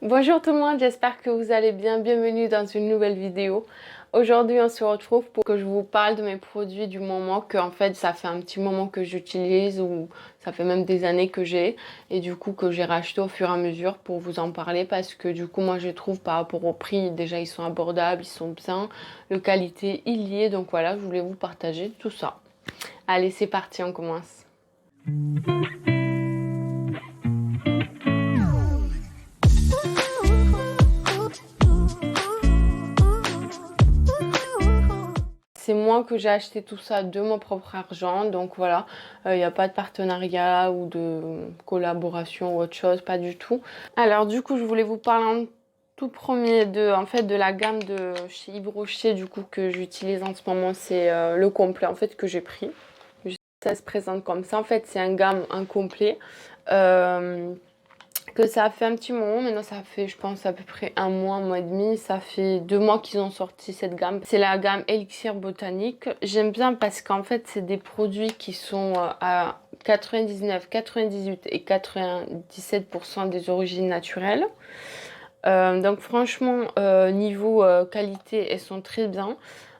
Bonjour tout le monde, j'espère que vous allez bien. Bienvenue dans une nouvelle vidéo. Aujourd'hui, on se retrouve pour que je vous parle de mes produits du moment que en fait, ça fait un petit moment que j'utilise ou ça fait même des années que j'ai et du coup que j'ai racheté au fur et à mesure pour vous en parler parce que du coup, moi, je trouve par rapport au prix, déjà, ils sont abordables, ils sont bien, le qualité, il y est. Donc voilà, je voulais vous partager tout ça. Allez, c'est parti, on commence. C'est moi que j'ai acheté tout ça de mon propre argent, donc voilà, il n'y a pas de partenariat ou de collaboration ou autre chose, pas du tout. Alors du coup, je voulais vous parler en tout premier de la gamme de chez Yves Rocher du coup que j'utilise en ce moment, c'est le complet en fait que j'ai pris. Ça se présente comme ça, en fait c'est un gamme incomplet. Que ça a fait un petit moment, maintenant ça fait je pense à peu près un mois et demi, ça fait 2 mois qu'ils ont sorti cette gamme. C'est la gamme Elixir Botanique. J'aime bien parce qu'en fait c'est des produits qui sont à 99, 98 et 97% des origines naturelles. Donc franchement niveau qualité elles sont très bien.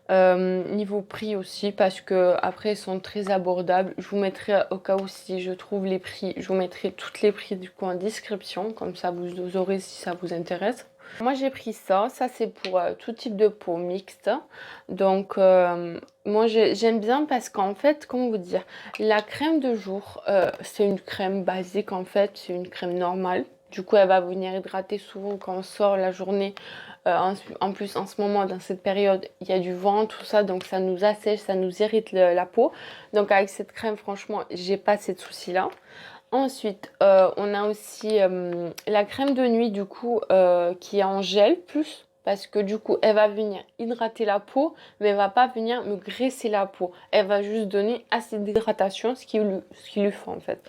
Niveau prix aussi parce que après ils sont très abordables. Je vous mettrai au cas où si je trouve les prix, je vous mettrai toutes les prix du coup en description, comme ça vous aurez si ça vous intéresse. Moi j'ai pris ça, c'est pour tout type de peau mixte. Donc moi j'aime bien parce qu'en fait, comment vous dire, la crème de jour, c'est une crème basique en fait, c'est une crème normale. Du coup elle va venir hydrater souvent quand on sort la journée. En plus, en ce moment, dans cette période, il y a du vent, tout ça, donc ça nous assèche, ça nous irrite la peau. Donc avec cette crème, franchement, j'ai pas ces soucis-là. Ensuite, on a aussi la crème de nuit, du coup, qui est en gel plus. Parce que du coup, elle va venir hydrater la peau, mais elle va pas venir me graisser la peau. Elle va juste donner assez d'hydratation, ce qui lui faut en fait.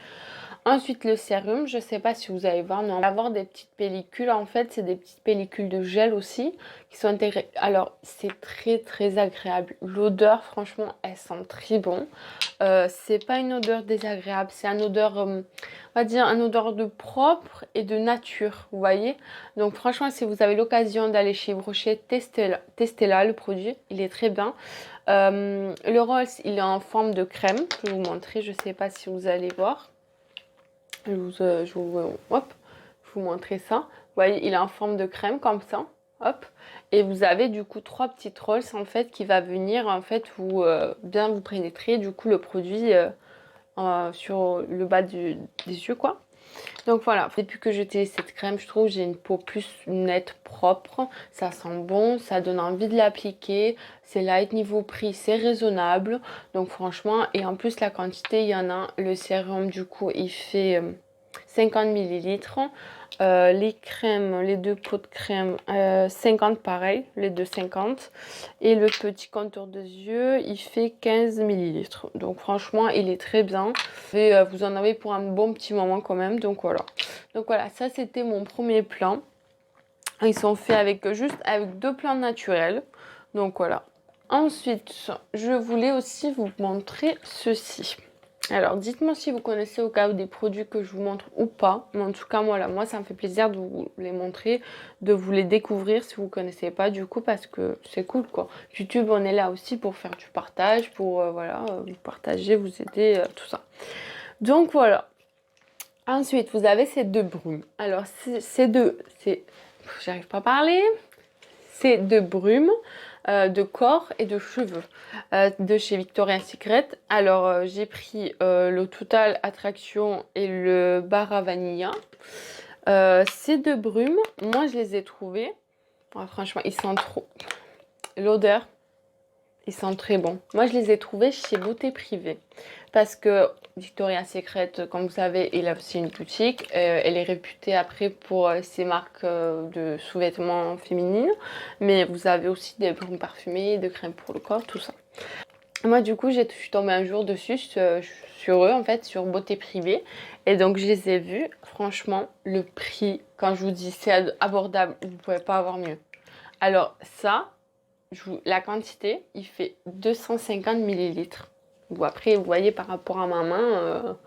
Ensuite, le sérum, je sais pas si vous allez voir, mais on va avoir des petites pellicules. En fait, c'est des petites pellicules de gel aussi qui sont intégrées. Alors, c'est très agréable. L'odeur, franchement, elle sent très bon. C'est pas une odeur désagréable, c'est une odeur, on va dire, une odeur de propre et de nature, vous voyez. Donc, franchement, si vous avez l'occasion d'aller chez Brochet, testez-la, le produit, il est très bien. Le rose, il est en forme de crème. Je vais vous montrer, je sais pas si vous allez voir. Hop, je vous montrer ça. Vous voyez, il est en forme de crème comme ça. Hop. Et vous avez du coup 3 petites rolls en fait qui va venir en fait vous bien vous pénétrer du coup le produit sur le bas des yeux quoi. Donc voilà, depuis que j'utilise cette crème, je trouve que j'ai une peau plus nette, propre. Ça sent bon, ça donne envie de l'appliquer. C'est light niveau prix, c'est raisonnable. Donc franchement, et en plus la quantité, il y en a. Le sérum du coup, il fait 50 millilitres. Les crèmes, les 2 pots de crème, 50 pareil, les deux 50. Et le petit contour des yeux, il fait 15 millilitres. Donc franchement, il est très bien. Et vous en avez pour un bon petit moment quand même. Donc voilà. Donc voilà, ça c'était mon premier plan. Ils sont faits avec 2 plants naturels. Donc voilà. Ensuite, je voulais aussi vous montrer ceci. Alors, dites-moi si vous connaissez au cas où des produits que je vous montre ou pas. Mais en tout cas, moi, ça me fait plaisir de vous les montrer, de vous les découvrir si vous ne connaissez pas, du coup, parce que c'est cool, quoi. YouTube, on est là aussi pour faire du partage, pour, voilà, vous partager, vous aider, tout ça. Donc, voilà. Ensuite, vous avez ces 2 brumes. Alors, j'arrive pas à parler. Ces 2 brumes de corps et de cheveux de chez Victoria's Secret. Alors j'ai pris le Total Attraction et le Bara Vanilla. Ces 2 brumes, moi je les ai trouvées. Franchement, ils sentent trop. L'odeur, ils sont très bons. Moi je les ai trouvés chez Beauté Privée. Parce que Victoria's Secret, comme vous savez, il a aussi une boutique. Elle est réputée après pour ses marques de sous-vêtements féminines. Mais vous avez aussi des brumes parfumées, de crèmes pour le corps, tout ça. Moi, du coup, je suis tombée un jour dessus sur eux, en fait, sur Beauté Privée. Et donc, je les ai vus. Franchement, le prix, quand je vous dis c'est abordable, vous ne pouvez pas avoir mieux. Alors, ça, la quantité, il fait 250 millilitres. Bon, après, vous voyez, par rapport à ma main,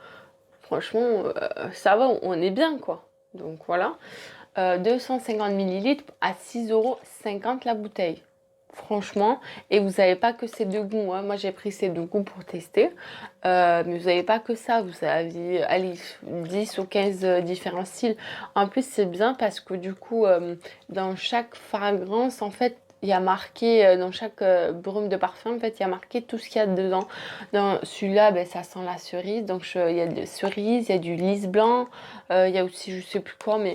franchement, ça va, on est bien, quoi. Donc, voilà. 250 millilitres à 6,50 € la bouteille. Franchement, et vous n'avez pas que ces deux goûts, hein. Moi j'ai pris ces deux goûts pour tester, mais vous n'avez pas que ça, vous avez allez, 10 ou 15 différents styles. En plus c'est bien parce que du coup dans chaque fragrance en fait il y a marqué, dans chaque brume de parfum en fait il y a marqué tout ce qu'il y a dedans. Dans celui-là ben, ça sent la cerise, donc il y a de cerise, il y a du lys blanc, il y a aussi je sais plus quoi, mais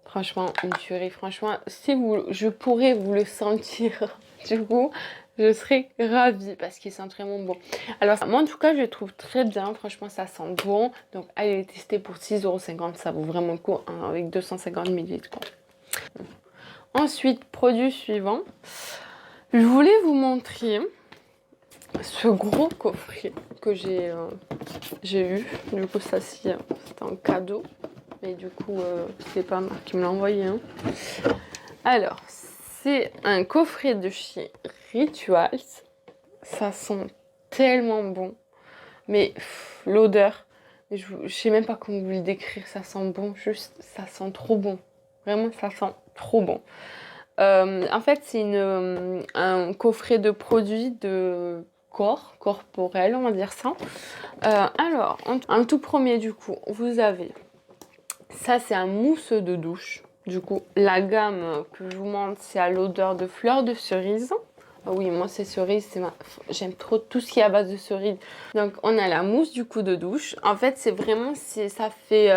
franchement, une tuerie. Franchement, si je pourrais vous le sentir, du coup, je serais ravie parce qu'il sent vraiment bon. Alors, moi, en tout cas, je le trouve très bien. Franchement, ça sent bon. Donc, allez le tester pour 6,50 €. Ça vaut vraiment le coup hein, avec 250 millilitres. Ensuite, produit suivant. Je voulais vous montrer ce gros coffret que j'ai eu. Du coup, ça, c'était un cadeau. Mais du coup, c'est pas moi qui me l'a envoyé. Hein. Alors, c'est un coffret de chez Rituals. Ça sent tellement bon. Mais l'odeur, je sais même pas comment vous le décrire. Ça sent bon, juste, ça sent trop bon. Vraiment, ça sent trop bon. En fait, c'est un coffret de produits de corporel, on va dire ça. Alors, en tout premier, du coup, vous avez... Ça, c'est un mousse de douche. Du coup, la gamme que je vous montre, c'est à l'odeur de fleurs de cerise. Ah oui, moi, c'est cerise. J'aime trop tout ce qui est à base de cerise. Donc, on a la mousse du coup de douche. En fait, c'est vraiment... ça fait...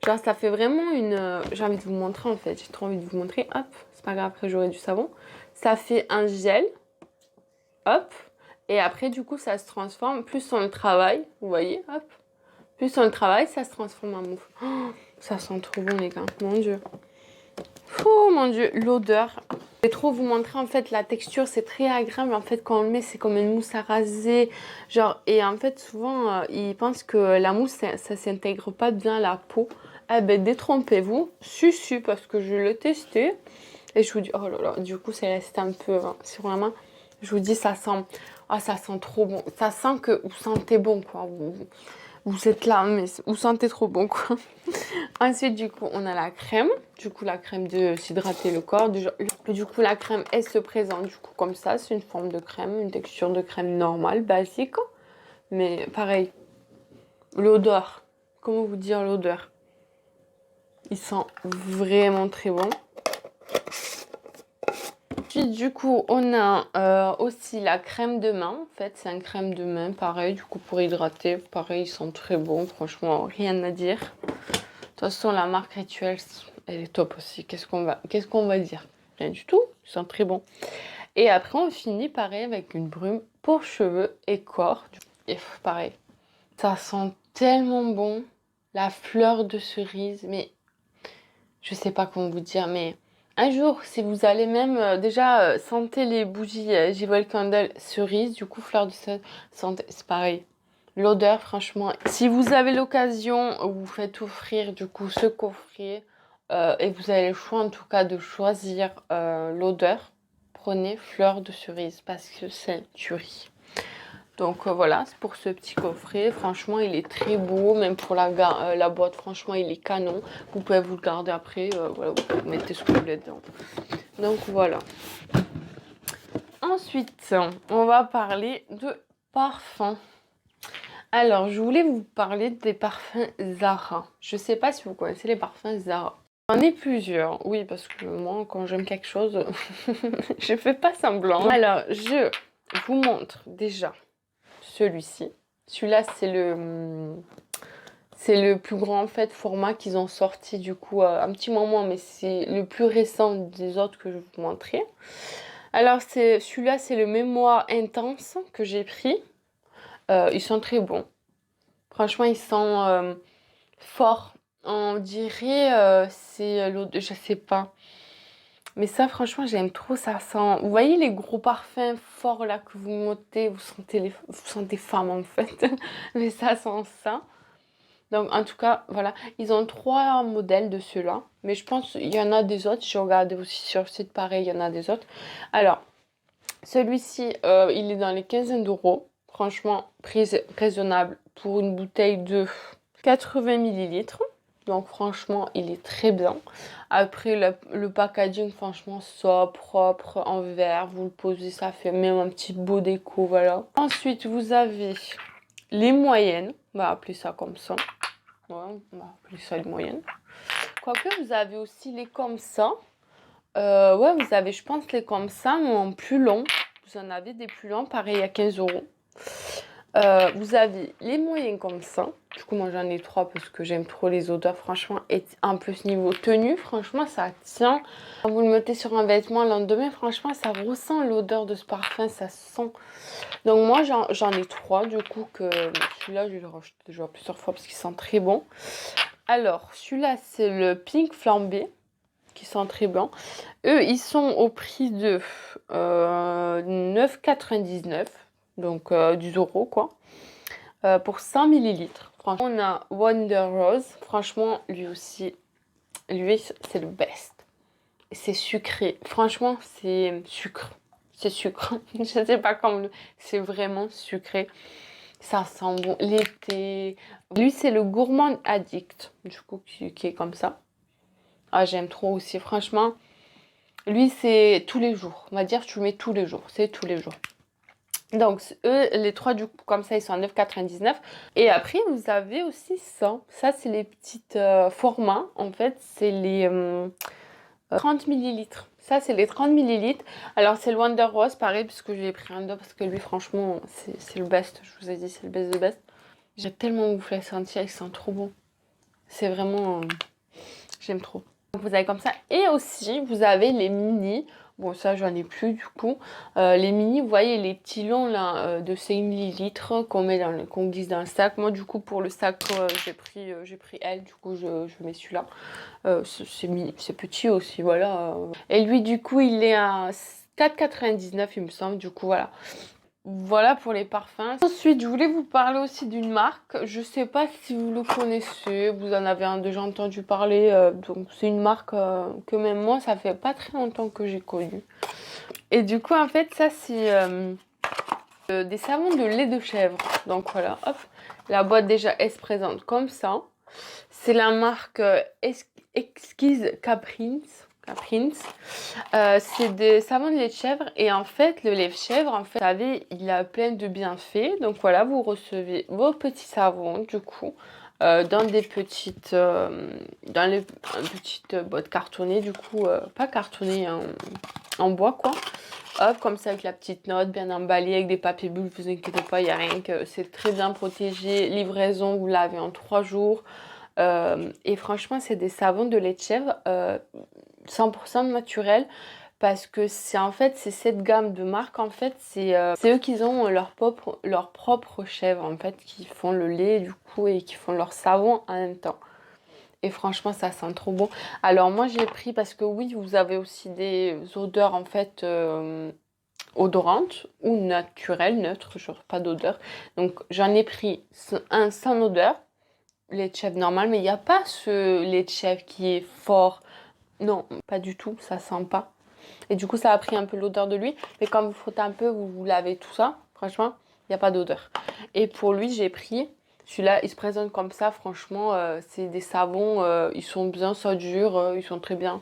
genre, ça fait vraiment une... j'ai envie de vous montrer, en fait. J'ai trop envie de vous montrer. Hop, c'est pas grave, après, j'aurai du savon. Ça fait un gel. Hop. Et après, du coup, ça se transforme. Plus on le travaille, vous voyez, hop. Plus on le travaille, ça se transforme en mousse. Oh, ça sent trop bon, les gars. Mon Dieu. Oh, mon Dieu. L'odeur. Je vais trop vous montrer, en fait, la texture. C'est très agréable. En fait, quand on le met, c'est comme une mousse à raser. Genre, et en fait, souvent, ils pensent que la mousse, ça s'intègre pas bien à la peau. Eh ben, détrompez-vous. Susu, parce que je l'ai testé. Et je vous dis, oh là là, du coup, c'est resté un peu sur la main. Je vous dis, ça sent... Ah, ça sent trop bon. Ça sent que vous sentez bon, quoi. Vous êtes là, mais vous sentez trop bon, quoi. Ensuite, du coup, on a la crème. Du coup, la crème de s'hydrater le corps. Du coup, la crème, elle se présente du coup comme ça. C'est une forme de crème, une texture de crème normale, basique. Mais pareil, l'odeur. Comment vous dire l'odeur? Il sent vraiment très bon. Ensuite, du coup, on a aussi la crème de main. En fait, c'est un crème de main, pareil, du coup, pour hydrater. Pareil, ils sont très bons, franchement, rien à dire. De toute façon, la marque Rituals, elle est top aussi. Qu'est-ce qu'on va dire? Rien du tout, ils sont très bons. Et après, on finit, pareil, avec une brume pour cheveux et corps. Et pareil, ça sent tellement bon. La fleur de cerise, mais je sais pas comment vous dire, mais... Un jour, si vous allez même déjà sentez les bougies Jewel Candle cerise, du coup fleur de cerise, c'est pareil. L'odeur, franchement, si vous avez l'occasion, vous faites offrir du coup ce coffret et vous avez le choix en tout cas de choisir l'odeur, prenez fleur de cerise parce que c'est tuerie. Donc voilà, c'est pour ce petit coffret. Franchement, il est très beau. Même pour la boîte, franchement, il est canon. Vous pouvez vous le garder après. Voilà, vous mettez ce que vous voulez dedans. Donc voilà. Ensuite, on va parler de parfums. Alors, je voulais vous parler des parfums Zara. Je sais pas si vous connaissez les parfums Zara. J'en ai plusieurs, oui, parce que moi, quand j'aime quelque chose, je fais pas semblant. Alors, je vous montre déjà celui-ci. Celui-là, c'est le plus grand en fait format qu'ils ont sorti du coup un petit moment, mais c'est le plus récent des autres que je vais vous montrer. Alors celui-là, c'est le mémoire intense que j'ai pris. Ils sont très bons. Franchement, ils sont forts. On dirait c'est l'eau de, je sais pas. Mais ça, franchement, j'aime trop. Ça sent. Vous voyez les gros parfums forts là que vous montez, vous sentez femme en fait. Mais ça sent ça. Donc, en tout cas, voilà. Ils ont 3 modèles de ceux-là. Mais je pense qu'il y en a des autres. J'ai regardé aussi sur le site, pareil, il y en a des autres. Alors, celui-ci, il est dans les quinzaines d'euros. Franchement, prix raisonnable pour une bouteille de 80 millilitres. Donc franchement, il est très bien. Après, le packaging, franchement, soit propre, en verre. Vous le posez, ça fait même un petit beau déco, voilà. Ensuite, vous avez les moyennes. On va appeler ça comme ça. Ouais, on va appeler ça les moyennes. Quoique, vous avez aussi les comme ça. Ouais, vous avez, je pense, les comme ça, mais en plus long. Vous en avez des plus longs, pareil, à 15 euros. Vous avez les moyens comme ça. Du coup, moi, j'en ai 3 parce que j'aime trop les odeurs, franchement. Et en plus, niveau tenue, franchement, ça tient. Quand vous le mettez sur un vêtement le lendemain, franchement, ça ressent l'odeur de ce parfum, ça sent. Donc, moi, j'en ai 3, du coup, que celui-là, je vais le racheter déjà plusieurs fois parce qu'il sent très bon. Alors, celui-là, c'est le Pink Flambé, qui sent très bon. Eux, ils sont au prix de 9,99 €. Donc 10 euros quoi, pour 100 millilitres. Franchement, on a Wonder Rose. Franchement, lui aussi, lui, c'est le best. C'est sucré. Franchement, c'est sucre. C'est sucre. Je sais pas comment. C'est vraiment sucré. Ça sent bon. L'été. Lui, c'est le Gourmand Addict. Du coup, qui est comme ça. Ah, j'aime trop aussi. Franchement, lui, c'est tous les jours. On va dire, tu le mets tous les jours. C'est tous les jours. Donc, eux, les 3, du coup, comme ça, ils sont à 9,99 €. Et après, vous avez aussi ça. Ça, c'est les petites formats. En fait, c'est les 30 millilitres. Ça, c'est les 30 millilitres. Alors, c'est le Wonder Rose, pareil, puisque je l'ai pris un dos, parce que lui, franchement, c'est le best. Je vous ai dit, c'est le best de best. J'ai tellement vous fait sentir, il sent trop bon. C'est vraiment... j'aime trop. Donc, vous avez comme ça. Et aussi, vous avez les mini. Bon, ça, j'en ai plus du coup. Les mini, vous voyez, les petits longs là, de 5 millilitres qu'on glisse dans le sac. Moi, du coup, pour le sac, j'ai pris elle. Du coup, je mets celui-là. C'est petit aussi, voilà. Et lui, du coup, il est à 4,99 €, il me semble. Du coup, voilà. Voilà pour les parfums. Ensuite, je voulais vous parler aussi d'une marque. Je sais pas si vous le connaissez, vous en avez déjà entendu parler. Donc, c'est une marque que même moi, ça fait pas très longtemps que j'ai connue. Et du coup, en fait, ça, c'est des savons de lait de chèvre. Donc, voilà, hop. La boîte, déjà, elle se présente comme ça. C'est la marque Exquise Caprins. C'est des savons de lait de chèvre et en fait le lait de chèvre, en fait, vous savez, il a plein de bienfaits. Donc voilà, vous recevez vos petits savons du coup dans des petites boîtes cartonnées, du coup pas cartonnées, en bois quoi. Hop, comme ça avec la petite note bien emballée avec des papiers bulles, vous inquiétez pas, il n'y a rien, que c'est très bien protégé. Livraison, vous l'avez en 3 jours. Et franchement, c'est des savons de lait de chèvre 100% naturel, parce que c'est cette gamme de marques, en fait, c'est eux qui ont leur propre chèvre, en fait, qui font le lait, du coup, et qui font leur savon en même temps. Et franchement, ça sent trop bon. Alors, moi, j'ai pris, parce que oui, vous avez aussi des odeurs, en fait, odorantes ou naturelles, neutres, genre pas d'odeur. Donc, j'en ai pris un sans odeur, lait de chèvre normal, mais il n'y a pas ce lait de chèvre qui est fort. Non, pas du tout, ça sent pas. Et du coup, ça a pris un peu l'odeur de lui. Mais quand vous frottez un peu, vous lavez tout ça. Franchement, il n'y a pas d'odeur. Et pour lui, j'ai pris celui-là. Il se présente comme ça. Franchement, c'est des savons. Ils sont bien, ça dure. Ils sont très bien.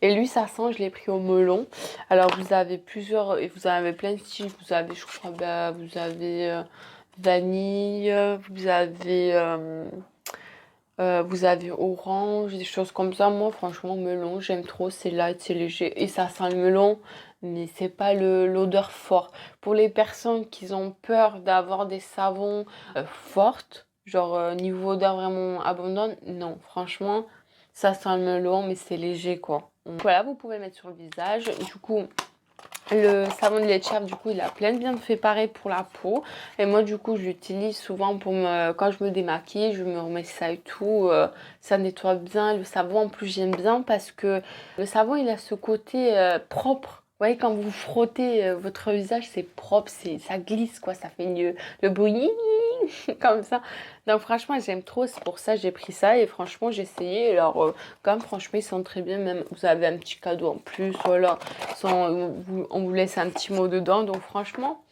Et lui, ça sent, je l'ai pris au melon. Alors, vous avez plusieurs... Et vous en avez plein de styles. Vous avez, je crois, vous avez vanille. Vous avez orange, des choses comme ça. Moi, franchement, melon, j'aime trop. C'est light, c'est léger. Et ça sent le melon, mais c'est pas l'odeur forte. Pour les personnes qui ont peur d'avoir des savons fortes, genre niveau odeur vraiment abondante, non, franchement, ça sent le melon, mais c'est léger, quoi. Donc, voilà, vous pouvez le mettre sur le visage. Du coup, le savon de lait de chèvre, du coup, il a plein de bienfaits pareil pour la peau. Et moi, du coup, je l'utilise souvent quand je me démaquille, je me remets ça et tout. Ça nettoie bien. Le savon, en plus, j'aime bien parce que le savon, il a ce côté propre. Vous voyez, quand vous frottez votre visage, c'est propre, ça glisse, quoi. Ça fait le bruit comme ça. Donc, franchement, j'aime trop. C'est pour ça que j'ai pris ça. Et franchement, j'ai essayé. Alors, quand même, franchement, ils sont très bien. Même, vous avez un petit cadeau en plus. Voilà. On vous laisse un petit mot dedans. Donc, franchement,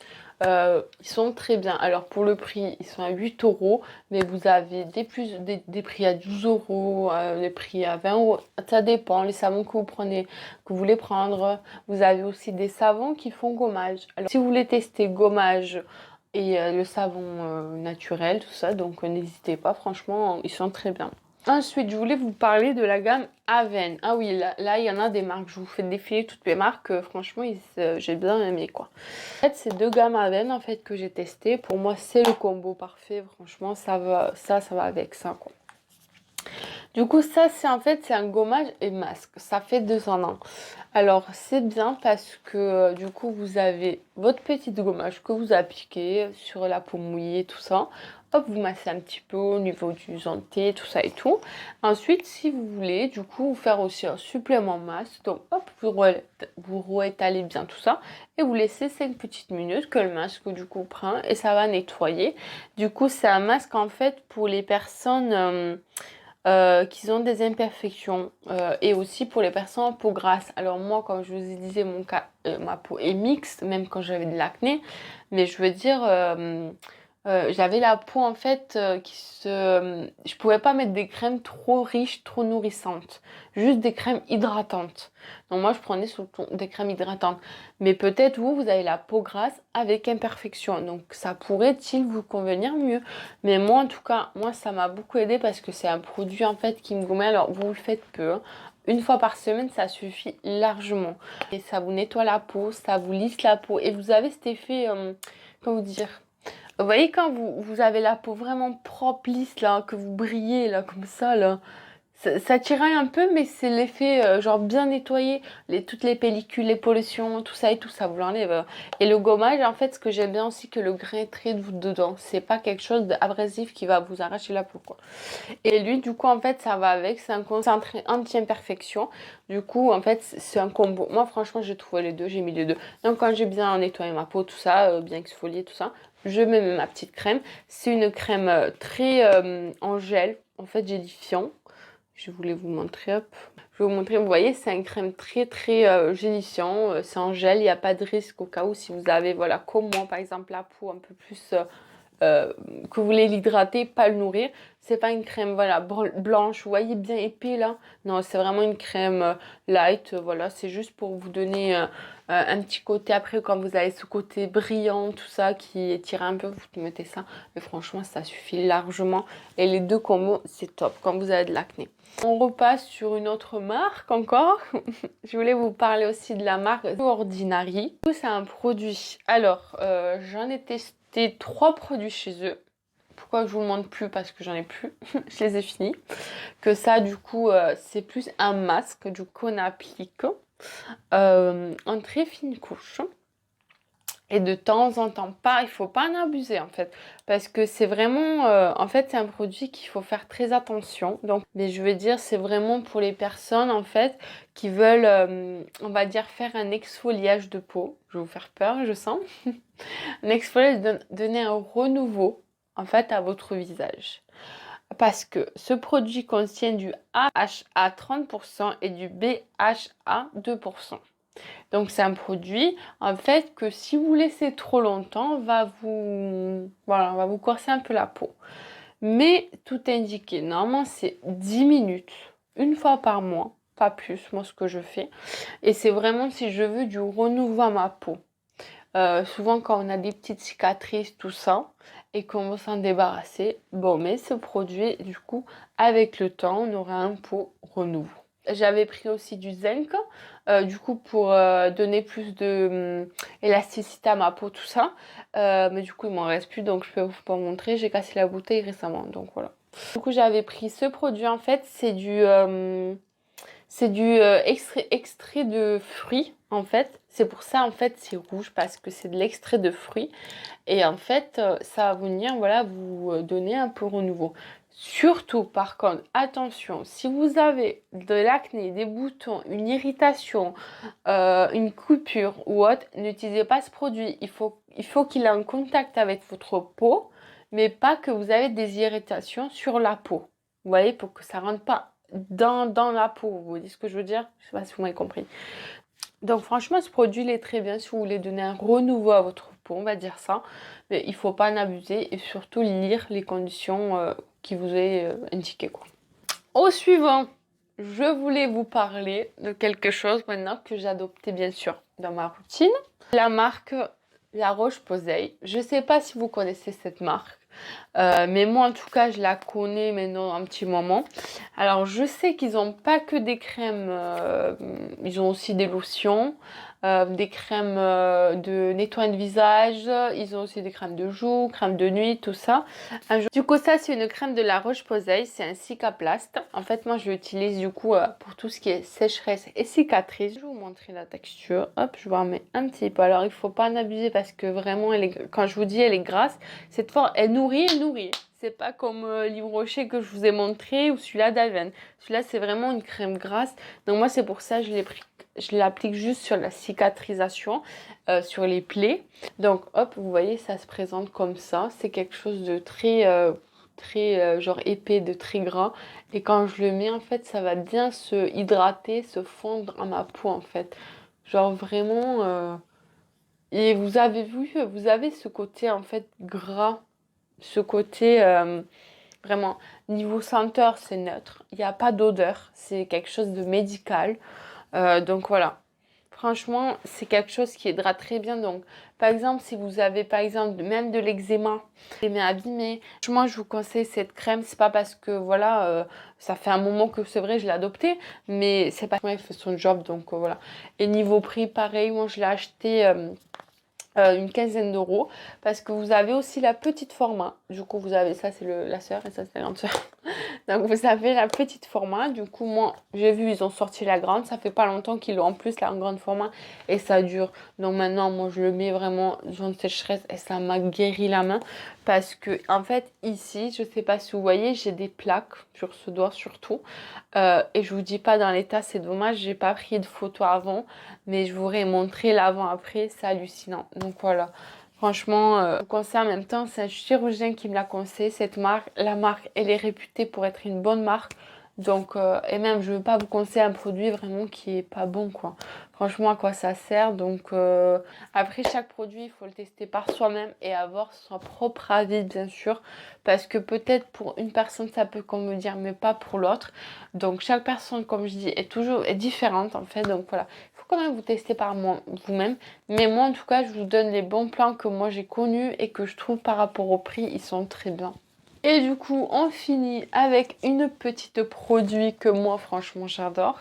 Ils sont très bien. Alors pour le prix, ils sont à 8 euros, mais vous avez des prix à 12 euros, des prix à 20 euros. Ça dépend, les savons que vous prenez, que vous voulez prendre. Vous avez aussi des savons qui font gommage. Alors si vous voulez tester gommage et le savon naturel, tout ça, donc n'hésitez pas, franchement, ils sont très bien. Ensuite, je voulais vous parler de la gamme Aven. Ah oui, là, il y en a des marques. Je vous fais défiler toutes les marques. Franchement, j'ai bien aimé, quoi. En fait, c'est deux gammes Aven, en fait, que j'ai testé. Pour moi, c'est le combo parfait. Franchement, ça va avec ça, quoi. Du coup, ça, c'est un gommage et masque. Ça fait 2 en 1. Alors, c'est bien parce que, du coup, vous avez votre petit gommage que vous appliquez sur la peau mouillée, tout ça. Hop, vous massez un petit peu au niveau du denté, tout ça et tout. Ensuite, si vous voulez, du coup, vous faire aussi un supplément masque. Donc, hop, vous réétalez bien tout ça. Et vous laissez 5 petites minutes que le masque, du coup, prend et ça va nettoyer. Du coup, c'est un masque, en fait, pour les personnes... qui ont des imperfections et aussi pour les personnes en peau grasse. Alors moi, comme je vous ai dit, mon cas, ma peau est mixte, même quand j'avais de l'acné, mais je veux dire, j'avais la peau en fait je pouvais pas mettre des crèmes trop riches, trop nourrissantes, juste des crèmes hydratantes. Donc moi, je prenais surtout des crèmes hydratantes. Mais peut-être vous avez la peau grasse avec imperfection, donc ça pourrait-il vous convenir mieux. Mais moi, en tout cas, moi, ça m'a beaucoup aidé parce que c'est un produit en fait qui me gomme. Alors, vous le faites peu, hein. Une fois par semaine, ça suffit largement. Et ça vous nettoie la peau, ça vous lisse la peau. Et vous avez cet effet, comment vous dire? Vous voyez quand vous avez la peau vraiment propre, lisse, là, que vous brillez, là, comme ça, là. Ça tiraille un peu, mais c'est l'effet genre bien nettoyé, toutes les pellicules, les pollutions, tout ça et tout, ça vous l'enlève. Et le gommage, en fait, ce que j'aime bien aussi, que le grain est très doux dedans. C'est pas quelque chose d'abrasif qui va vous arracher la peau, quoi. Et lui, du coup, en fait, ça va avec, c'est un concentré anti-imperfection. Du coup, en fait, c'est un combo. Moi, franchement, j'ai trouvé les deux, j'ai mis les deux. Donc, quand j'ai bien nettoyé ma peau, tout ça, bien exfolié, tout ça, je mets ma petite crème. C'est une crème très en gel, en fait, gélifiant. Je voulais vous montrer, hop. Je vais vous montrer, vous voyez, c'est une crème très très gélifiant. C'est en gel, il n'y a pas de risque au cas où si vous avez, voilà, comme moi par exemple, la peau un peu plus que vous voulez l'hydrater, pas le nourrir. C'est pas une crème, voilà, blanche, vous voyez, bien épais là. Non, c'est vraiment une crème light, voilà, c'est juste pour vous donner un petit côté après quand vous avez ce côté brillant, tout ça qui étire un peu, vous mettez ça. Mais franchement, ça suffit largement. Et les deux combos, c'est top quand vous avez de l'acné. On repasse sur une autre marque encore. Je voulais vous parler aussi de la marque Ordinary. C'est un produit. Alors, j'en ai testé 3 produits chez eux. Pourquoi je vous le montre plus? Parce que j'en ai plus. Je les ai finis. Que ça, du coup, c'est plus un masque du coup qu'on applique en très fine couche. Et de temps en temps, il faut pas en abuser en fait, parce que c'est vraiment, en fait, c'est un produit qu'il faut faire très attention. Donc, mais je veux dire, c'est vraiment pour les personnes en fait qui veulent, on va dire, faire un exfoliage de peau. Je vais vous faire peur, je sens. Un exfoliage, donner un renouveau en fait à votre visage. Parce que ce produit contient du AHA 30% et du BHA 2%. Donc c'est un produit en fait que si vous laissez trop longtemps va vous corser un peu la peau. Mais tout est indiqué. Normalement c'est 10 minutes, une fois par mois, pas plus, moi ce que je fais. Et c'est vraiment si je veux du renouveau à ma peau. Souvent quand on a des petites cicatrices, tout ça, et qu'on veut s'en débarrasser, bon, mais ce produit, du coup, avec le temps, on aura un peau renouveau. J'avais pris aussi du zinc, du coup, pour donner plus de élasticité à ma peau, tout ça. Mais du coup, il m'en reste plus, donc je peux vous pas montrer. J'ai cassé la bouteille récemment, donc voilà. Du coup, j'avais pris ce produit, en fait, c'est du extrait de fruits, en fait. C'est pour ça, en fait, c'est rouge, parce que c'est de l'extrait de fruits. Et en fait, ça va venir, voilà, vous donner un peu renouveau. Surtout, par contre, attention, si vous avez de l'acné, des boutons, une irritation, une coupure ou autre, n'utilisez pas ce produit. Il faut qu'il ait un contact avec votre peau, mais pas que vous avez des irritations sur la peau. Vous voyez, pour que ça rentre pas dans la peau. Vous voyez ce que je veux dire? Je sais pas si vous m'avez compris. Donc franchement, ce produit il est très bien si vous voulez donner un renouveau à votre peau, on va dire ça. Mais il ne faut pas en abuser et surtout lire les conditions qui vous est indiquées, quoi. Au suivant, je voulais vous parler de quelque chose maintenant que j'ai adopté bien sûr dans ma routine. La marque La Roche-Posay. Je ne sais pas si vous connaissez cette marque. Mais moi en tout cas je la connais maintenant un petit moment. Alors je sais qu'ils n'ont pas que des crèmes, ils ont aussi des lotions, des crèmes de nettoyage de visage, ils ont aussi des crèmes de joues, crèmes de nuit, tout ça. Du coup ça c'est une crème de La Roche-Posay, c'est un cicaplast. En fait moi je l'utilise du coup pour tout ce qui est sécheresse et cicatrice. Je vais vous montrer la texture, hop je vous en mets un petit peu. Alors il faut pas en abuser parce que vraiment quand je vous dis elle est grasse, cette fois elle nourrit. C'est pas comme l'Yves Rocher que je vous ai montré ou celui-là d'Alven. Celui-là c'est vraiment une crème grasse. Donc moi c'est pour ça que je l'applique juste sur la cicatrisation, sur les plaies. Donc hop, vous voyez ça se présente comme ça. C'est quelque chose de très genre épais, de très gras. Et quand je le mets en fait ça va bien se hydrater, se fondre à ma peau en fait. Genre vraiment... Et vous avez vu, vous avez ce côté en fait gras. Ce côté vraiment niveau senteur c'est neutre, il n'y a pas d'odeur, c'est quelque chose de médical. Donc voilà, franchement c'est quelque chose qui aidera très bien. Donc par exemple si vous avez par exemple même de l'eczéma, les mains abîmées, moi je vous conseille cette crème. C'est pas parce que voilà ça fait un moment que c'est vrai je l'ai adoptée, mais c'est pas elle fait son job. Donc voilà. Et niveau prix pareil, moi je l'ai acheté une quinzaine d'euros parce que vous avez aussi la petite format. Du coup vous avez ça c'est la sœur et ça c'est la grande sœur. Donc vous avez la petite format. Du coup moi j'ai vu ils ont sorti la grande. Ça fait pas longtemps qu'ils ont en plus la grande format et ça dure. Donc maintenant moi je le mets vraiment zone sécheresse et ça m'a guéri la main. Parce que en fait ici je sais pas si vous voyez j'ai des plaques sur ce doigt surtout. Et je vous dis pas dans l'état, c'est dommage, j'ai pas pris de photo avant. Mais je vous aurais montré l'avant-après, c'est hallucinant. Donc voilà, franchement, je vous conseille en même temps, c'est un chirurgien qui me l'a conseillé, cette marque. La marque, elle est réputée pour être une bonne marque. Donc, et même, je ne veux pas vous conseiller un produit vraiment qui est pas bon, quoi. Franchement, à quoi ça sert? Donc, après, chaque produit, il faut le tester par soi-même et avoir son propre avis, bien sûr. Parce que peut-être pour une personne, ça peut comme me dire, mais pas pour l'autre. Donc, chaque personne, comme je dis, est différente, en fait. Donc, voilà. Il faut quand même vous tester par vous-même. Mais moi, en tout cas, je vous donne les bons plans que moi, j'ai connus et que je trouve par rapport au prix, ils sont très bien. Et du coup, on finit avec une petite produit que moi, franchement, j'adore.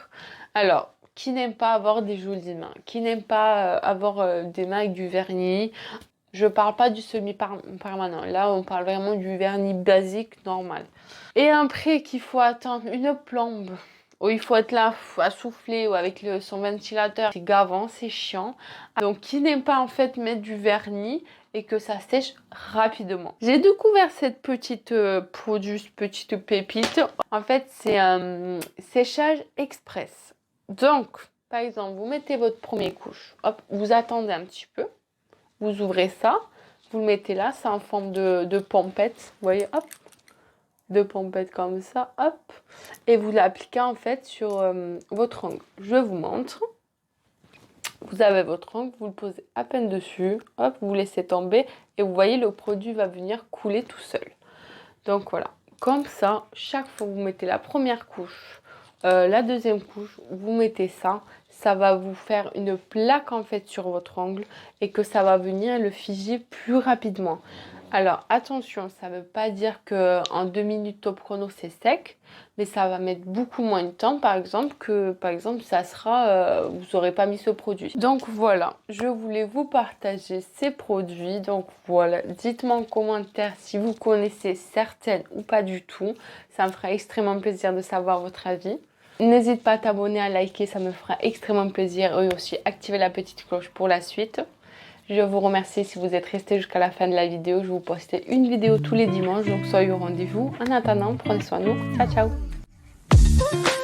Alors, qui n'aime pas avoir des jolies mains? Qui n'aime pas avoir des mains avec du vernis? Je parle pas du semi-permanent. Là, on parle vraiment du vernis basique, normal. Et après qu'il faut attendre une plombe, où il faut être là à souffler ou avec son ventilateur, c'est gavant, c'est chiant. Donc, qui n'aime pas en fait mettre du vernis et que ça sèche rapidement. J'ai découvert cette petite produit, petite pépite. En fait, c'est un séchage express. Donc, par exemple, vous mettez votre première couche, hop, vous attendez un petit peu, vous ouvrez ça, vous le mettez là, c'est en forme de pompette, vous voyez, hop, de pompette comme ça, hop, et vous l'appliquez en fait sur votre ongle. Je vous montre. Vous avez votre ongle, vous le posez à peine dessus, hop, vous laissez tomber et vous voyez le produit va venir couler tout seul. Donc voilà, comme ça, chaque fois que vous mettez la première couche, la deuxième couche, vous mettez ça, ça va vous faire une plaque en fait sur votre ongle et que ça va venir le figer plus rapidement. Alors attention, ça ne veut pas dire qu'en 2 minutes top chrono c'est sec, mais ça va mettre beaucoup moins de temps par exemple ça sera, vous n'aurez pas mis ce produit. Donc voilà, je voulais vous partager ces produits. Donc voilà, dites-moi en commentaire si vous connaissez certaines ou pas du tout. Ça me fera extrêmement plaisir de savoir votre avis. N'hésite pas à t'abonner, à liker, ça me fera extrêmement plaisir. Et aussi activer la petite cloche pour la suite. Je vous remercie si vous êtes resté jusqu'à la fin de la vidéo. Je vous poste une vidéo tous les dimanches, donc soyez au rendez-vous. En attendant, prenez soin de vous. Ciao, ciao!